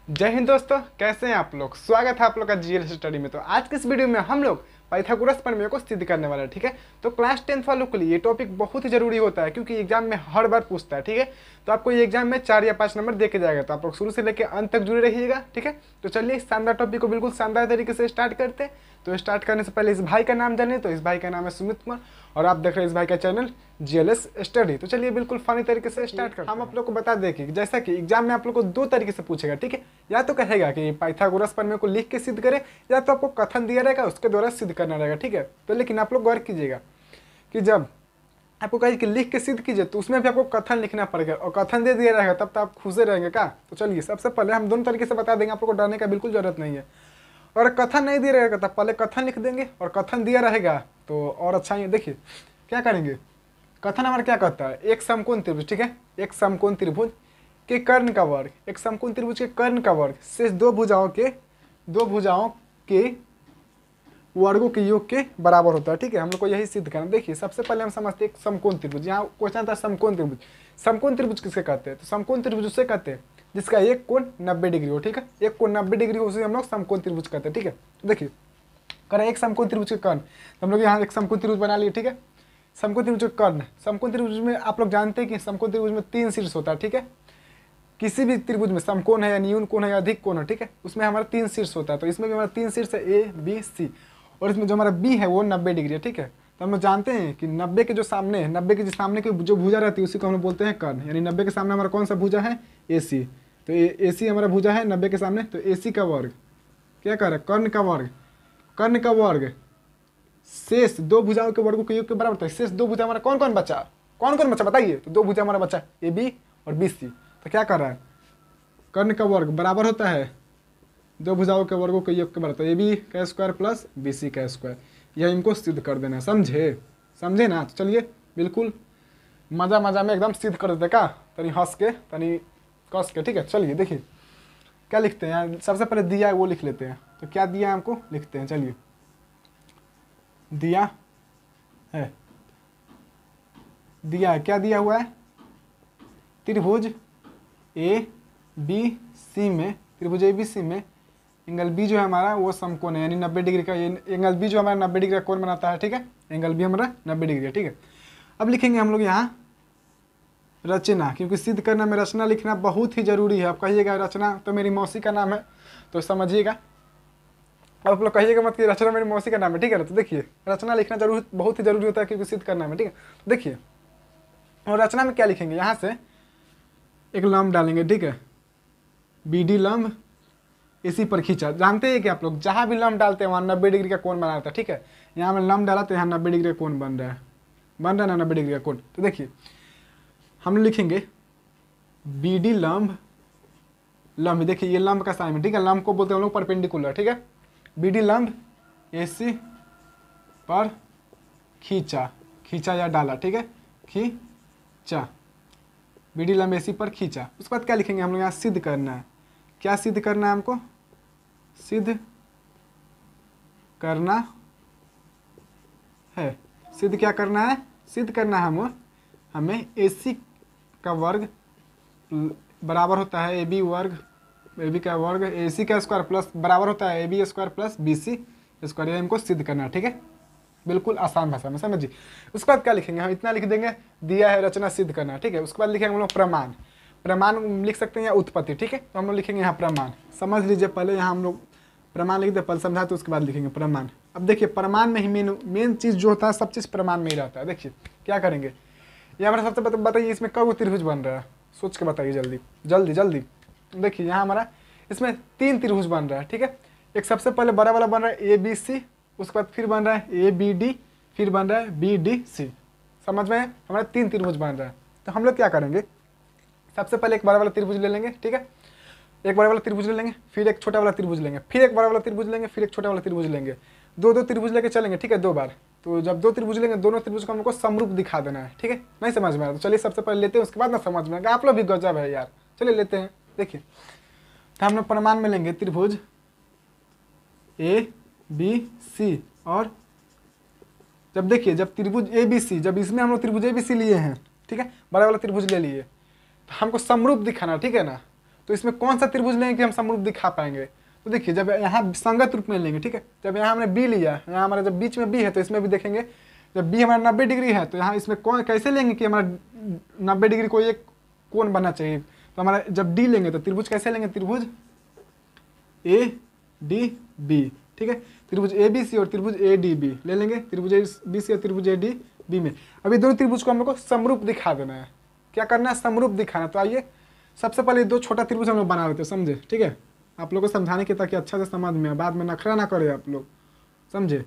जय हिंद दोस्तों, कैसे हैं आप लोग। स्वागत है आप लोग का जीएल स्टडी में। तो आज के इस वीडियो में हम लोग पाइथागोरस प्रमेय को सिद्ध करने वाले हैं। ठीक है, तो क्लास 10th वालों के लिए ये टॉपिक बहुत ही जरूरी होता है क्योंकि एग्जाम में हर बार पूछता है। ठीक है, तो आपको ये एग्जाम में 4 या 5 नंबर देके जाएगा, तो आप लोग शुरू से लेकर अंत तक जुड़े रहिएगा। ठीक है, तो चलिए इस शानदार टॉपिक को बिल्कुल शानदार तरीके से स्टार्ट करते हैं। तो स्टार्ट करने से पहले इस भाई का नाम जानिए। तो इस भाई का नाम है सुमित कुमार और आप देख रहे हैं इस भाई का चैनल जीएलएस स्टडी। तो चलिए बिल्कुल फनी तरीके से स्टार्ट करते हैं। हम आप लोग को बता दें कि जैसा कि एग्जाम में आप लोग को 2 तरीके से पूछेगा। ठीक है, या तो कहेगा कि पाइथागोरस प्रमेय को लिख के सिद्ध करें, या तो आपको कथन दिया रहेगा उसके द्वारा सिद्ध करना रहेगा। ठीक है, तो लेकिन आप लोग गौर कीजिएगा कि जब आपको कहे कि लिख के सिद्ध कीजिए तो उसमें भी आपको कथन लिखना पड़ेगा, और कथन दे दिया रहेगा तब तो आप खुश रहेंगे क्या। तो चलिए सबसे पहले हम दोनों तरीके से बता देंगे, आप लोग को डरने का बिल्कुल जरूरत नहीं है। और कथन नहीं दिया रहेगा तब पहले कथन लिख देंगे, और कथन दिया रहेगा तो और अच्छा ही। देखिए क्या करेंगे, कथन हमारा क्या कहता है, एक समकोण त्रिभुज। ठीक है, एक समकोण त्रिभुज के कर्ण का वर्ग, एक समकोण त्रिभुज के कर्ण का वर्ग शेष दो भुजाओं के वर्गों के योग के बराबर होता है। ठीक है, हम लोग को यही सिद्ध करना। देखिए सबसे पहले हम समझते हैं एक समकोण त्रिभुज। यहाँ क्वेश्चन था समकोण त्रिभुज। समकोण त्रिभुज किसके कहते हैं, तो समकोण त्रिभुज उससे कहते हैं जिसका एक कोण 90 डिग्री हो। ठीक है, एक कोण 90 डिग्री हो उसे हम लोग समकोण त्रिभुज कहते हैं। ठीक है, तो देखिए करें एक समकोण त्रिभुज के कर्ण, तो हम लोग यहाँ एक समकोण त्रिभुज बना लिए। ठीक है, समकोण त्रिभुज के कर्ण, समकोण त्रिभुज में आप लोग जानते हैं कि समकोण त्रिभुज में 3 शीर्ष होता है। ठीक है, किसी भी त्रिभुज में समकोण है या न्यून कोण है या अधिक कोण है, ठीक है, उसमें हमारा 3 शीर्ष होता है। तो इसमें भी हमारा 3 शीर्ष है, ए बी सी, और इसमें जो हमारा बी है वो 90 डिग्री है। ठीक है, तो हम लोग जानते हैं कि 90 के जो सामने है, 90 के जो सामने की जो भुजा रहती है उसी को हम लोग बोलते हैं कर्ण। यानी 90 के सामने हमारा कौन सा भुजा है, ए सी। तो ए सी हमारा भुजा है 90 के सामने, तो ए सी का वर्ग क्या कर रहा है, कर्ण का वर्ग। कर्ण का वर्ग शेष दो भुजाओं के वर्गों के योग के बराबर होता है। शेष दो भुजा हमारा कौन कौन बचा, कौन कौन बचा बताइए। तो 2 भुजा हमारा बचा, ए बी और बी सी। तो क्या कर रहा है, कर्ण का वर्ग बराबर होता है 2 भुजाओं के वर्गों के योग के बराबर, ए बी का स्क्वायर प्लस बी सी का स्क्वायर। यह इनको सिद्ध कर देना, समझे ना। तो चलिए बिल्कुल मजा मजा में एकदम सिद्ध कर देते का, तनी हंस के तनी कस के। ठीक है, चलिए देखिए क्या लिखते हैं। सबसे पहले दिया है वो लिख लेते हैं। तो क्या दिया है हमको लिखते हैं। चलिए दिया है, क्या दिया हुआ है, त्रिभुज ए बी सी में, त्रिभुज ए बी सी में एंगल बी जो है हमारा वो समकोण है, यानी 90 डिग्री का। ये एंगल बी जो हमारा 90 डिग्री का कोण बनाता है। ठीक है, एंगल बी हमारा 90 डिग्री है। ठीक है, अब लिखेंगे हम लोग यहाँ रचना, क्योंकि सिद्ध करना में रचना लिखना बहुत ही जरूरी है। आप कहिएगा रचना तो मेरी मौसी का नाम है, तो समझिएगा। आप लोग कहिएगा मत कि रचना मेरी मौसी का नाम है। ठीक है, तो देखिए रचना लिखना जरूर बहुत ही जरूरी होता है क्योंकि सिद्ध करना में। ठीक है, तो देखिए और रचना में क्या लिखेंगे, यहाँ से एक लंब डालेंगे। ठीक है, बी डी लंब इसी पर खींचा। जानते हैं कि आप लोग जहाँ भी लंब डालते हैं वहाँ 90 डिग्री का कोण बना रहता है। ठीक है, यहाँ में लंब डाला तो यहाँ 90 डिग्री का कोण बन रहा है ना 90 डिग्री का कोण। तो देखिए हम लिखेंगे बी डी लंब, देखिए ये लंब का साइन है। ठीक है, लंब को बोलते हैं हम लोग परपेंडिकुलर। ठीक है, बी डी लंब ए सी पर खींचा या डाला। ठीक है, खींचा, बी डी लंब ए सी पर खींचा। उसके बाद क्या लिखेंगे हम लोग यहाँ सिद्ध करना है। क्या सिद्ध करना है हमको, सिद्ध करना है। सिद्ध क्या करना है, सिद्ध करना है हमें ए सी का वर्ग बराबर होता है ए बी वर्ग, ए बी का वर्ग ए सी का स्क्वायर प्लस बराबर होता है A B square plus B C square. ये हमको सिद्ध करना है। ठीक है, बिल्कुल आसान भाषा में समझिए। उसके बाद क्या लिखेंगे, हम इतना लिख देंगे दिया है रचना सिद्ध करना है। ठीक है, उसके बाद लिखेंगे हम लोग प्रमाण। प्रमाण लिख सकते हैं या उत्पत्ति। ठीक है, तो हम लोग लिखेंगे यहाँ प्रमाण। समझ लीजिए पहले यहाँ हम लोग प्रमाण लिख दे, पहले समझा तो उसके बाद लिखेंगे प्रमाण। अब देखिए प्रमाण में ही मेन चीज़ जो होता है, सब चीज़ प्रमाण में ही रहता है। देखिए क्या करेंगे, ये हमारा सबसे बताइए इसमें कब त्रिभुज बन रहा है, सोच के बताइए जल्दी जल्दी जल्दी। देखिए यहाँ हमारा इसमें 3 त्रिभुज बन रहा है। ठीक है, एक सबसे पहले बड़ा वाला बन रहा है ए बी सी, उसके बाद फिर बन रहा है ए बी डी, फिर बन रहा है बी डी सी। समझ में हमारा 3 त्रिभुज बन रहा है। तो हम लोग क्या करेंगे, सबसे पहले एक बड़ा वाला त्रिभुज ले लेंगे। ठीक है, एक बड़ा वाला त्रिभुज ले लेंगे, फिर एक छोटा वाला त्रिभुज लेंगे, फिर एक बड़ा वाला त्रिभुज लेंगे, फिर एक छोटा वाला त्रिभुज लेंगे। 2 त्रिभुज लेके चलेंगे। ठीक है, 2 बार। तो जब 2 त्रिभुज लेंगे दोनों त्रिभुज को हमको समरूप दिखा देना है। ठीक है, नहीं समझ में आ रहा तो चलिए सबसे पहले लेते हैं, उसके बाद ना समझ में आएगा। आप लोग भी गजब है यार, चलिए लेते हैं। देखिए तो हम लोग प्रमाण में लेंगे त्रिभुज ए बी सी, और जब देखिए जब त्रिभुज ए बी सी, जब इसमें हम लोग त्रिभुज ए बी सी लिए हैं, ठीक है, बड़ा वाला त्रिभुज ले लिए, तो हमको समरूप दिखाना। ठीक है ना, तो इसमें कौन सा त्रिभुज लेंगे कि हम समरूप दिखा पाएंगे? तो देखिए जब यहाँ संगत रूप में लेंगे, ठीक है, जब यहाँ हमने बी लिया, यहाँ हमारा जब बीच में बी है तो इसमें भी देखेंगे जब बी हमारा 90 डिग्री है तो यहाँ इसमें कौन कैसे लेंगे कि हमारा 90 डिग्री कोई एक कोण बनना चाहिए। तो हमारा जब डी लेंगे तो त्रिभुज कैसे लेंगे? त्रिभुज ए डी बी, ठीक है, त्रिभुज ए बी सी और त्रिभुज ए डी बी ले लेंगे, त्रिभुज ए बी सी और त्रिभुज ए डी बी में। अभी दोनों त्रिभुज को हम लोग को समरूप दिखा देना है। क्या करना है? समरूप दिखाना। तो आइए सबसे पहले दो छोटा त्रिभुज हम लोग बना लेते हैं, समझे? ठीक है, आप लोग को समझाने के ताकि अच्छा से समझ में, बाद में नखरा ना करे आप लोग, समझे?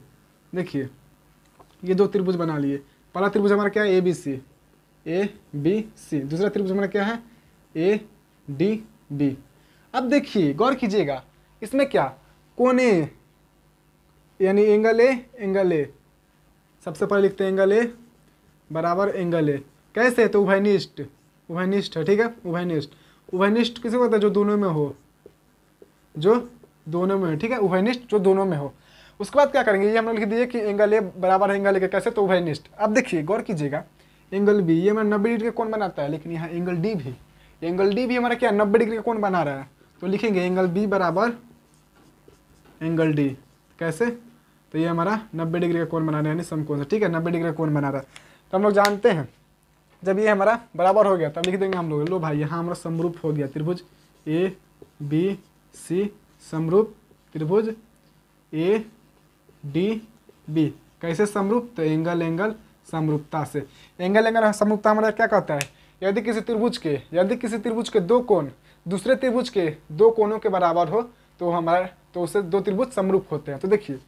देखिए ये दो त्रिभुज बना लिए। पहला त्रिभुज हमारा क्या है? A B C, A B C. दूसरा त्रिभुज हमारा क्या है? A D B. अब देखिए गौर कीजिएगा, इसमें क्या कोने यानी एंगल ए, सबसे पहले लिखते हैं एंगल ए बराबर एंगल ए। कैसे? तो उभयनिष्ठ है, ठीक है, उभयनिष्ठ किसे कहते हैं? जो दोनों में हो, जो दोनों में हो, ठीक है, उभयनिष्ठ जो दोनों में हो। उसके बाद क्या करेंगे? ये हमने लिख दिए कि एंगल ए बराबर एंगल ए के, कैसे? तो उभयनिष्ठ। अब देखिए गौर कीजिएगा, एंगल बी ये हमारा 90 डिग्री का कोण बनाता है, लेकिन यहाँ एंगल डी भी हमारा क्या 90 डिग्री का कोण बना रहा है। तो लिखेंगे एंगल बी बराबर एंगल डी। कैसे? तो ये हमारा 90 डिग्री का कोण बना रहा है, यानी समकोण, ठीक है, 90 डिग्री का कोण बना रहा है। तो हम लोग जानते हैं जब ये हमारा बराबर हो गया तब लिख देंगे हम लोग, लो भाई यहाँ हमारा समरूप हो गया त्रिभुज ए बी सी, समरूप त्रिभुज ए डी बी। कैसे समरूप? तो एंगल समरूपता से। एंगल समरूपता हमारा क्या कहता है? यदि किसी त्रिभुज के दो कोण दूसरे त्रिभुज के दो कोणों के बराबर हो तो उससे दो त्रिभुज समरूप होते हैं। तो देखिए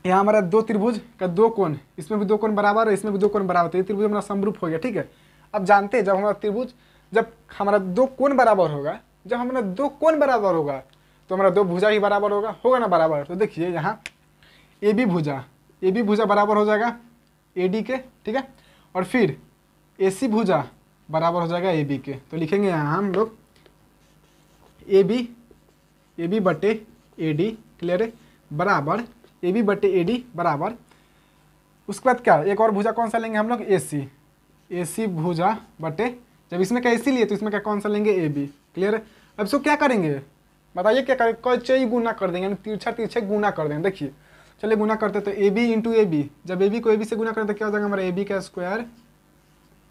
यहाँ हमारा दो त्रिभुज का दो कोण, इसमें भी दो कोण बराबर है, इसमें भी दो कोण बराबर, तो ये त्रिभुज हमारा समरूप हो गया, ठीक है। अब जानते हैं जब हमारा दो कोण बराबर होगा तो हमारा दो भुजा ही बराबर होगा ना बराबर। तो देखिए यहाँ ए बी भुजा बराबर हो जाएगा ए डी के, ठीक है, और फिर ए सी भुजा बराबर हो जाएगा ए बी के। तो लिखेंगे यहाँ हम लोग ए बी बटे ए डी, क्लियर है, बराबर ए बी बटे ए डी बराबर। उसके बाद क्या एक और भुजा कौन सा लेंगे हम लोग? ए सी भुजा बटे, जब इसमें क्या ए सी लिए तो इसमें क्या कौन सा लेंगे? ए बी, क्लियर है। अब इसको क्या करेंगे बताइए? क्या करेंगे? कोई गुना कर देंगे, यानी तिरछा गुना कर देंगे। देखिए चलिए गुना करते तो A B into A B, जब ए बी को ए बी से गुना करते तो क्या हो जाएगा हमारा? ए बी का स्क्वायर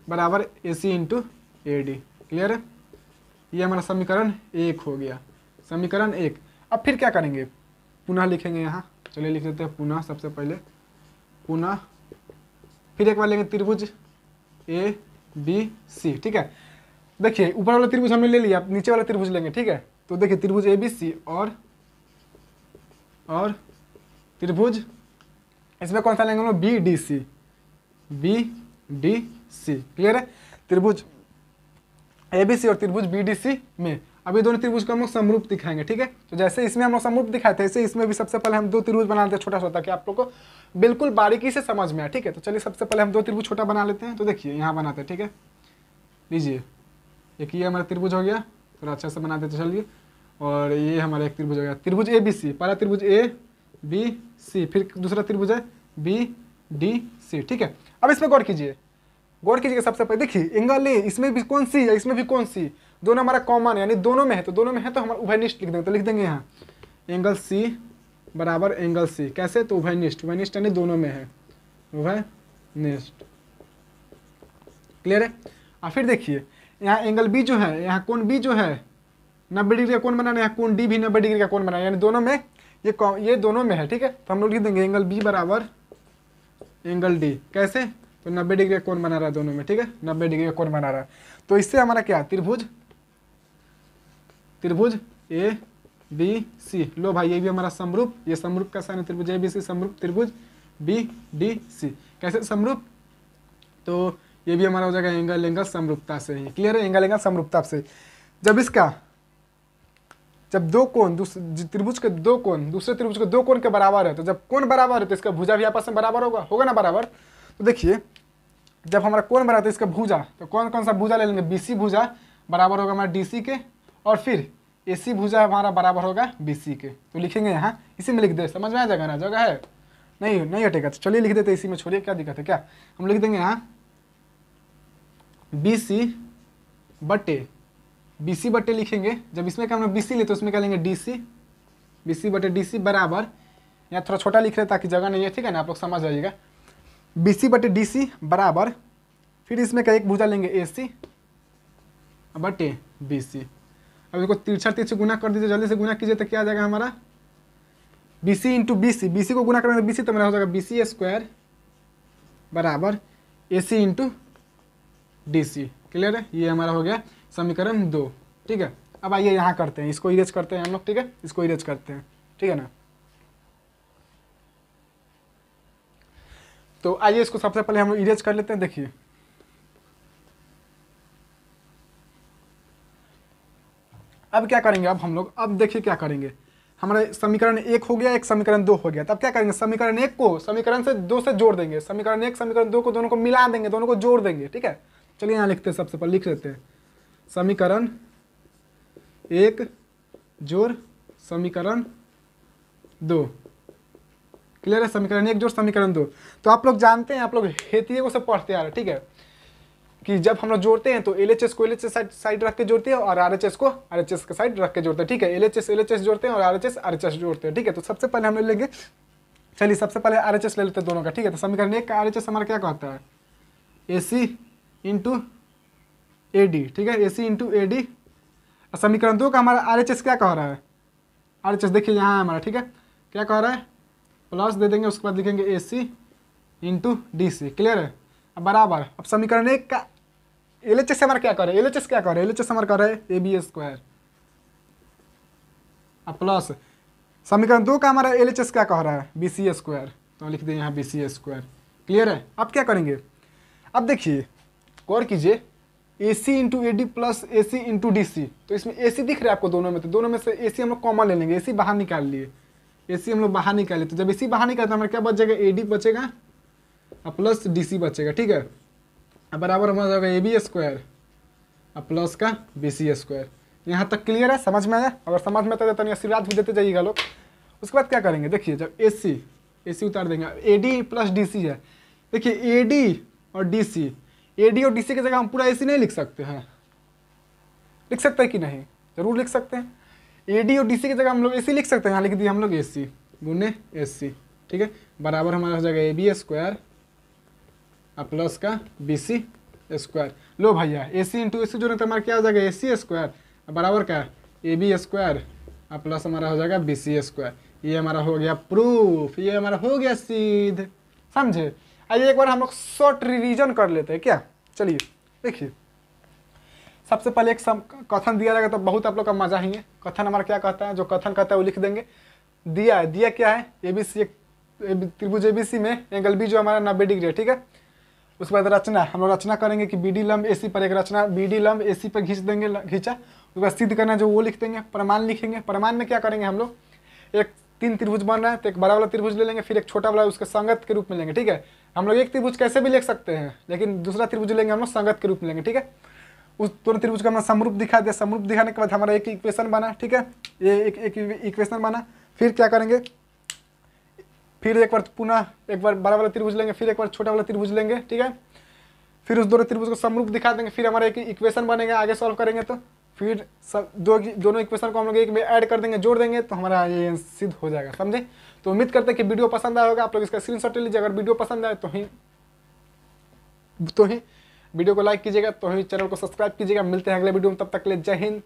बराबर ए सी इंटू ए डी, क्लियर है। ये हमारा समीकरण 1 हो गया, समीकरण 1। अब फिर क्या करेंगे? पुनः लिखेंगे यहाँ, चलिए लिख देते हैं पुनः। सबसे पहले पुनः फिर एक बार लेंगे त्रिभुज ए बी सी, ठीक है। देखिए ऊपर वाला त्रिभुज हमने ले लिया, नीचे वाला त्रिभुज लेंगे, ठीक है। तो देखिए त्रिभुज ए बी सी और त्रिभुज इसमें कौन सा लेंगे हम लोग? बी डी सी, क्लियर है। त्रिभुज ए बी सी और त्रिभुज बी डी सी में अभी दोनों त्रिभुज को हम लोग समरूप दिखाएंगे, ठीक है। तो जैसे इसमें हम लोग समरूप दिखाए थे ऐसे इसमें भी सबसे पहले हम दो त्रिभुज बना लेते हैं छोटा छोटा, कि आप लोग को बिल्कुल बारीकी से समझ में आए, ठीक है। तो चलिए सबसे पहले हम दो त्रिभुज छोटा बना लेते हैं। तो देखिए यहाँ बनाते हैं, ठीक है, लीजिए एक ये हमारा त्रिभुज हो गया, थोड़ा अच्छा से बना देते चलिए। और ये हमारा एक त्रिभुज हो गया, त्रिभुज ए बी सी, पहला त्रिभुज ए बी सी, फिर दूसरा त्रिभुज है बी डी सी, ठीक है। अब इसमें गौर कीजिए सबसे पहले देखिए एंगल ए, इसमें भी कौन सी है, इसमें भी कौन सी, दोनों हमारा कॉमन है, यानी दोनों में है, तो हमारा उभयनिष्ठ लिख देंगे। तो लिख देंगे यहाँ एंगल सी बराबर एंगल सी, कैसे? तो उभयनिष्ठ यानी दोनों में है, उभयनिष्ठ, क्लियर है। और फिर देखिए यहाँ एंगल बी जो है, यहाँ कोण बी जो है 90 डिग्री का कोण बनाना है, यहाँ कोण डी भी 90 डिग्री का कोण बनाना है, यानी दोनों में ये दोनों में है, ठीक है। तो हम लोग लिख देंगे एंगल बी बराबर एंगल डी, कैसे? तो 90 डिग्री का कोण बना रहा है दोनों में, ठीक है, 90 डिग्री का कोण बना रहा है। तो इससे हमारा क्या त्रिभुज ए बी सी, लो भाई ये भी हमारा समरूप, ये समरूप का साइन है, त्रिभुज ए बी सी समरूप त्रिभुज बी डी सी, कैसे समरूप? तो ये भी हमारा हो जाएगा एंगल समरूपता से ही, क्लियर है, एंगल समरूपता से। जब दो कोण त्रिभुज के दो कोण दूसरे त्रिभुज के दो कोण के बराबर है, तो जब कोण बराबर है तो इसका भुजा भी आपस में बराबर होगा ना बराबर। तो देखिए जब हमारा कोण बना तो इसका भुजा, तो कौन सा भुजा ले लेंगे? बीसी भुजा बराबर होगा हमारा डीसी के, और फिर एसी भुजा हमारा बराबर होगा बीसी के। तो लिखेंगे यहाँ, इसी में लिख दे, समझ में आ जाएगा ना? जगह है नहीं हटेगा, तो चलिए लिख देते इसी में, छोड़िए क्या दिक्कत है क्या। हम लिख देंगे यहाँ बी सी बटे BC बटे लिखेंगे, जब इसमें क्या हम लोग BC ले तो उसमें क्या लेंगे DC, BC बटे DC बराबर, यहाँ थोड़ा छोटा लिख रहे हैं ताकि जगह नहीं है, ठीक है ना, आप लोग समझ जाइएगा। BC बटे DC बराबर, फिर इसमें क्या एक भुजा लेंगे AC बटे BC। अब इसको तिरछा तिरछी गुना कर दीजिए, जल्दी से गुना कीजिए तो क्या आ जाएगा हमारा BC इंटू BC, BC को गुना करेंगे तो BC तो मेरा हो जाएगा BC स्क्वायर बराबर AC इंटू DC। क्लियर है, ये हमारा हो गया समीकरण 2, ठीक है। अब आइए यहाँ करते हैं, इसको इरेज करते हैं हम लोग, ठीक है, इसको इरेज करते हैं, ठीक है ना। तो आइए इसको सबसे पहले हम लोग इरेज कर लेते हैं। देखिए अब क्या करेंगे, अब हम लोग, अब देखिए क्या करेंगे, हमारा समीकरण 1 हो गया, एक समीकरण 2 हो गया। तब क्या करेंगे, समीकरण 1 को समीकरण से 2 से जोड़ देंगे, समीकरण 1 समीकरण 2 को दोनों को मिला देंगे, दोनों को जोड़ देंगे, ठीक है। चलिए यहाँ लिखते हैं, सबसे पहले लिख लेते हैं समीकरण 1 जोड़ समीकरण 2। क्लियर है, समीकरण 1 जोड़ समीकरण 2। तो आप लोग जानते हैं, आप लोग हेतिये को सब पढ़ते आ रहे, ठीक है, कि जब हम लोग जोड़ते हैं तो LHS को LHS साइड रख के जोड़ते हैं और RHS को RHS के साइड रख के जोड़ते हैं, ठीक है। LHS LHS जोड़ते हैं और RHS RHS जोड़ते हैं, ठीक है। तो सबसे पहले हम लोग लेंगे, चलिए सबसे पहले RHS ले लेते हैं दोनों का, ठीक है। तो समीकरण 1 का RHS हमारा क्या कहता है, AC इंटू AD, ठीक है, AC इंटू AD। समीकरण 2 का हमारा RHS क्या कह रहा है, RHS देखिए यहाँ है हमारा, ठीक है, क्या कह रहा है, प्लस दे देंगे, उसके बाद लिखेंगे AC इंटू DC। क्लियर है, अब बराबर, अब समीकरण 1 का LHS हमारा क्या कर रहा है, LHS क्या कर रहा है, LHS हमारा कर रहा है AB स्क्वायर, अब प्लस समीकरण 2 का हमारा LHS क्या कह रहा है, BC स्क्वायर, तो लिख दें यहाँ BC स्क्वायर। क्लियर है, अब क्या करेंगे, अब देखिए गौर कीजिए, AC into AD plus AC into DC, तो इसमें AC दिख रहा है आपको दोनों में, तो दोनों में से AC हम लोग कॉमन ले लेंगे, AC बाहर निकाल लिए, AC हम लोग बाहर निकाले, तो जब AC बाहर निकाले तो हमारा क्या बच जाएगा, AD बचेगा और प्लस DC बचेगा, ठीक है। अब बराबर हमारा जाएगा AB स्क्वायर और प्लस का BC स्क्वायर। यहाँ तक क्लियर है, समझ में आया, अगर समझ में आता है तो आशीर्वाद भी देते जाइएगा लोग। उसके बाद क्या करेंगे, देखिए जब AC उतार देंगे, AD प्लस DC है, देखिए AD और DC की जगह हम पूरा AC नहीं लिख सकते हैं, लिख सकते हैं कि नहीं, जरूर लिख सकते हैं। AD और DC की जगह हम लोग AC लिख सकते हैं, यहाँ लिख दिया हम लोग AC गुने AC, ठीक है, बराबर हमारा हो जाएगा AB स्क्वायर और प्लस का BC स्क्वायर। लो भैया AC इंटू AC जोड़े तो हमारा क्या हो जाएगा, AC स्क्वायर बराबर क्या, AB स्क्वायर और प्लस हमारा हो जाएगा BC स्क्वायर। ये हमारा हो गया प्रूफ, ये हमारा हो गया सिद्ध, समझे। आइए एक बार हम लोग शॉर्ट रिवीजन कर लेते हैं क्या, चलिए देखिए। सबसे पहले एक कथन दिया जाएगा तो बहुत आप लोग का मजा ही है। कथन हमारा क्या कहता है, जो कथन कहता है वो लिख देंगे। दिया है, दिया क्या है, ABC त्रिभुज ABC में एंगल B जो हमारा 90 डिग्री है, ठीक है। उसके बाद रचना, हम लोग रचना करेंगे कि BD लंब AC पर एक रचना BD लंब AC पर खींच देंगे, खींचा। उसके बाद सिद्ध करना जो वो लिख देंगे, प्रमाण लिखेंगे। प्रमाण में क्या करेंगे हम लोग, एक 3 त्रिभुज बन रहा है तो एक बड़ा वाला त्रिभुज ले लेंगे, फिर एक छोटा वाला उसके संगत के रूप में लेंगे, ठीक है। हम लोग एक त्रिभुज कैसे भी लिख सकते हैं, लेकिन दूसरा त्रिभुज लेंगे हम लोग संगत के रूप में लेंगे, ठीक है। उस दोनों त्रिभुज का हमने समरूप दिखा दिया, समरूप दिखाने के बाद हमारा एक इक्वेशन बना, ठीक है, ये एक इक्वेशन बना। फिर क्या करेंगे, फिर एक बार पुनः एक बार बड़ा वाला त्रिभुज लेंगे, फिर एक बार छोटा वाला त्रिभुज लेंगे, ठीक है। फिर उस दोनों त्रिभुज को समरूप दिखा देंगे, फिर हमारा एक इक्वेशन बनेगा, आगे सॉल्व करेंगे तो फिर सब दोनों इक्वेशन को हम लोग एक में ऐड कर देंगे, जोड़ देंगे, तो हमारा ये सिद्ध हो जाएगा, समझे। तो उम्मीद करते हैं कि वीडियो पसंद आया होगा, आप लोग इसका स्क्रीनशॉट ले लीजिए। अगर वीडियो पसंद आए तो ही वीडियो को लाइक कीजिएगा, तो ही चैनल को सब्सक्राइब कीजिएगा। मिलते हैं अगले वीडियो में, तब तक के लिए जय हिंद।